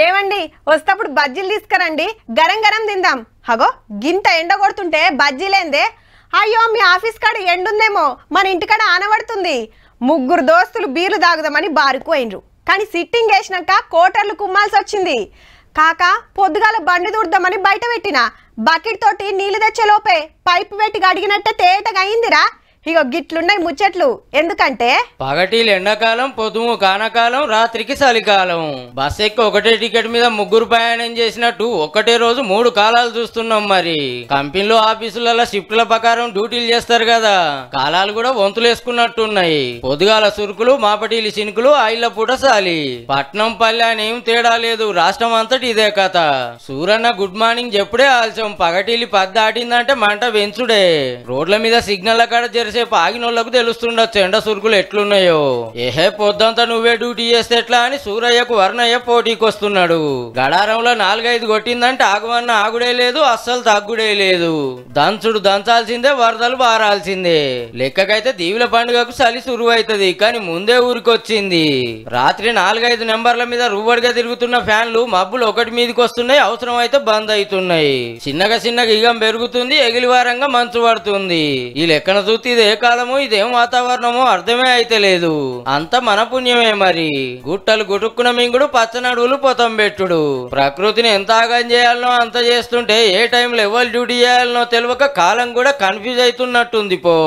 ఏమండి వస్తప్పుడు బజ్జీలు తీసుకురండి, గరం గరం తిందాం. హగో గింత ఎండ కొడుతుంటే బజ్జీలేందే? అయ్యో మీ ఆఫీస్ కాడ ఎండుందేమో, మన ఇంటికాడ ఆనబడుతుంది. ముగ్గురు దోస్తులు బీర్లు తాగుదామని బారుకు పోయినరు, కానీ సిట్టింగ్ వేసినాక కోటర్లు కుమ్మాల్సి వచ్చింది. కాక పొద్దుగాల బండి దూడదామని బయట పెట్టిన బకెట్ తోటి నీళ్లు తెచ్చేలోపే పైపు పెట్టి గడిగినట్టే తేటగా అయిందిరా. ఇగో గిట్లున్నాయి ముచ్చట్లు. ఎందుకంటే పగటిలు ఎండాకాలం, పొద్దుము కానకాలం, రాత్రికి చలికాలం. బస్ ఎక్కి ఒకటే టికెట్ మీద ముగ్గురు ప్రయాణం చేసినట్టు ఒకటే రోజు 3 కాలాలు చూస్తున్నాం. మరి కంపెనీలో ఆఫీసులలో షిఫ్ట్ల ప్రకారం డ్యూటీలు చేస్తారు కదా, కాలాలు కూడా వంతులేసుకున్నట్టున్నాయి. పొద్దుగాల సురుకులు, మాపటీలు సినుకులు, ఆయిల పూట సాలి. పట్నం పల్లె అని ఏం తేడా లేదు, రాష్ట్రం అంతటి ఇదే కథ. సూరన్న గుడ్ మార్నింగ్ చెప్పుడే ఆలస్యం, పగటిలి 10 దాటిందంటే మంట వెంచుడే. రోడ్ల మీద సిగ్నల్ కాడ జరిసే ఆగినోళ్లకు తెలుస్తుండొచ్చు ఎండ సురుకులు ఎట్లున్నాయో. ఏహే పొద్దంతా నువ్వే డ్యూటీ చేస్తే ఎట్లా అని సూరయ్యకు వర్ణయ్య పోటీకి వస్తున్నాడు. గడారంలో 4-5 కొట్టిందంటే ఆగమన్న ఆగుడే లేదు, అస్సలు తగ్గుడే లేదు. దంచుడు దంచాల్సిందే, వరదలు బారాల్సిందే. లెక్కకైతే దీవుల పండుగకు చలి సురువైతది, కానీ ముందే ఊరికొచ్చింది. రాత్రి 4-5 నెంబర్ల మీద రువ్వడిగా తిరుగుతున్న ఫ్యాన్లు మబ్బులు ఒకటి మీదకి వస్తున్నాయి, అవసరం అయితే బంద్ అవుతున్నాయి. చిన్నగా ఇగం పెరుగుతుంది, ఎగిలివారంగా మంచు పడుతుంది. ఈ లెక్కన చూస్తే ఏ కాలము ఇదేం వాతావరణమో అర్థమే అయితే లేదు. అంత మన పుణ్యమే. మరి గుట్టలు గుటుక్కున మింగుడు, పచ్చనడువులు పొతం పెట్టుడు. ప్రకృతిని ఎంత ఆగం చేయాలనో అంత చేస్తుంటే ఏ టైంలో ఎవరు డ్యూటీ చేయాలనో తెలియక కాలం కూడా కన్ఫ్యూజ్ అవుతున్నట్టుంది పో.